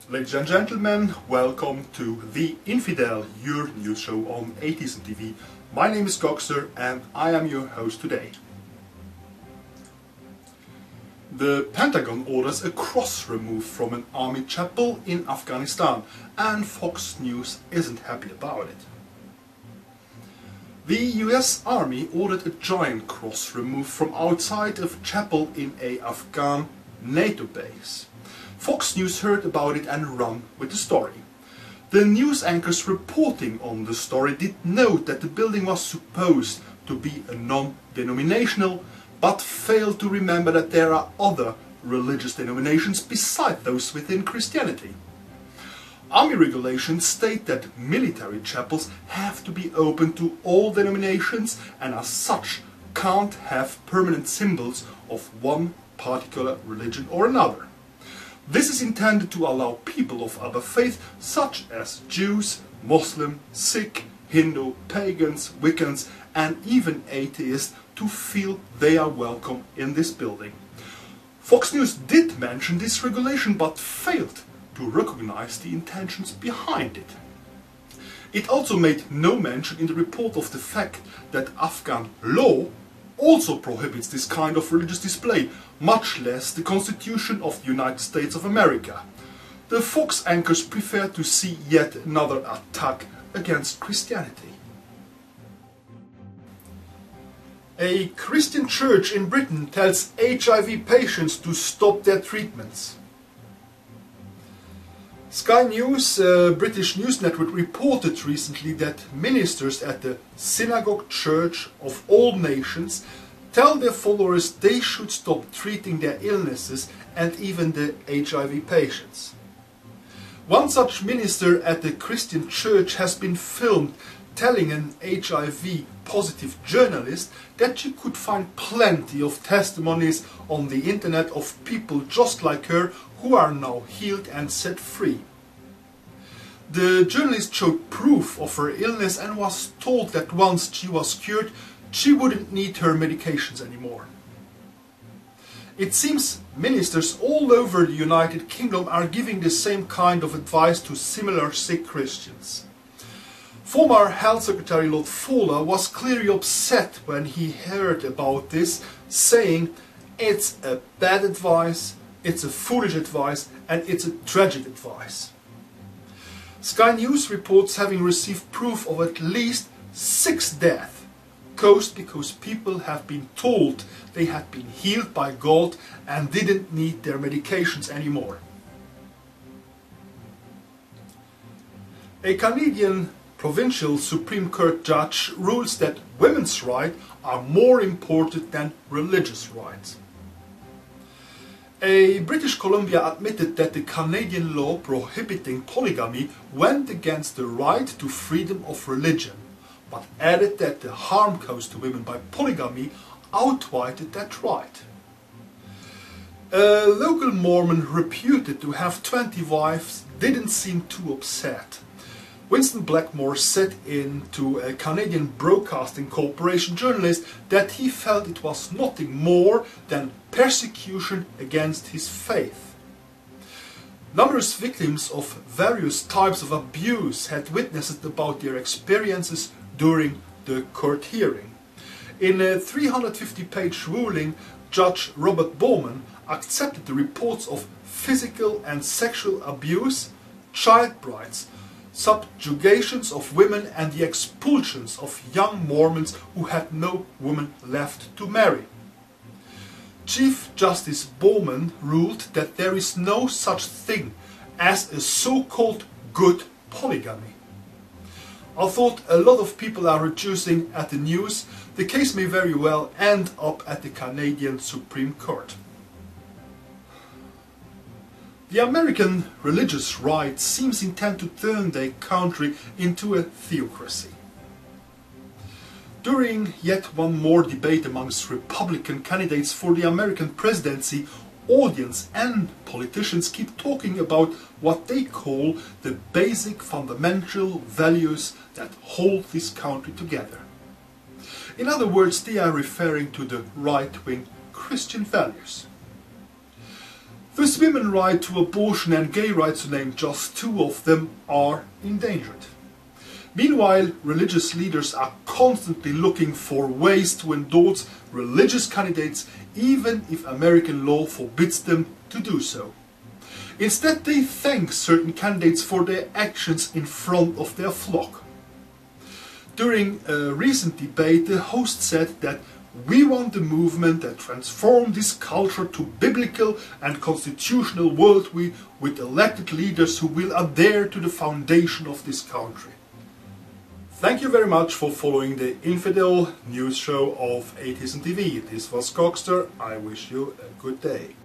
Ladies and gentlemen, welcome to the Infidel, your news show on AtheismTV. My name is Goxer and I am your host today. The Pentagon orders a cross removed from an army chapel in Afghanistan, and Fox News isn't happy about it. The US Army ordered a giant cross removed from outside of a chapel in a Afghan NATO base. Fox News heard about it and ran with the story. The news anchors reporting on the story did note that the building was supposed to be a non-denominational, but failed to remember that there are other religious denominations beside those within Christianity. Army regulations state that military chapels have to be open to all denominations and as such can't have permanent symbols of one particular religion or another. This is intended to allow people of other faiths such as Jews, Muslim, Sikh, Hindu, pagans, Wiccans and even atheists to feel they are welcome in this building. Fox News did mention this regulation but failed to recognize the intentions behind it. It also made no mention in the report of the fact that Afghan law also prohibits this kind of religious display, much less the Constitution of the United States of America. The Fox anchors prefer to see yet another attack against Christianity. A Christian church in Britain tells HIV patients to stop their treatments. Sky News, a British news network, reported recently that ministers at the Synagogue Church of all nations tell their followers they should stop treating their illnesses and even the HIV patients. One such minister at the Christian church has been filmed telling an HIV-positive journalist that she could find plenty of testimonies on the internet of people just like her who are now healed and set free. The journalist showed proof of her illness and was told that once she was cured, she wouldn't need her medications anymore. It seems ministers all over the United Kingdom are giving the same kind of advice to similar sick Christians. Former Health Secretary Lord Fowler was clearly upset when he heard about this, saying, "It's a bad advice, it's a foolish advice and it's a tragic advice." Sky News reports having received proof of at least 6 deaths caused because people have been told they had been healed by God and didn't need their medications anymore. A Canadian provincial Supreme Court judge rules that women's rights are more important than religious rights. A British Columbia admitted that the Canadian law prohibiting polygamy went against the right to freedom of religion, but added that the harm caused to women by polygamy outweighed that right. A local Mormon reputed to have 20 wives didn't seem too upset. Winston Blackmore said to a Canadian Broadcasting Corporation journalist that he felt it was nothing more than persecution against his faith. Numerous victims of various types of abuse had witnessed about their experiences during the court hearing. In a 350-page ruling, Judge Robert Bowman accepted the reports of physical and sexual abuse, child brides, subjugations of women and the expulsions of young Mormons who had no woman left to marry. Chief Justice Bowman ruled that there is no such thing as a so-called good polygamy. Although a lot of people are rejoicing at the news, the case may very well end up at the Canadian Supreme Court. The American religious right seems intent to turn their country into a theocracy. During yet one more debate amongst Republican candidates for the American presidency, audience and politicians keep talking about what they call the basic fundamental values that hold this country together. In other words, they are referring to the right-wing Christian values. Thus women's right to abortion and gay rights, to name just two of them, are endangered. Meanwhile, religious leaders are constantly looking for ways to endorse religious candidates, even if American law forbids them to do so. Instead, they thank certain candidates for their actions in front of their flock. During a recent debate, the host said that we want a movement that transforms this culture to biblical and constitutional worldview with elected leaders who will adhere to the foundation of this country. Thank you very much for following the Infidel news show of AtheismTV. This was Coxter. I wish you a good day.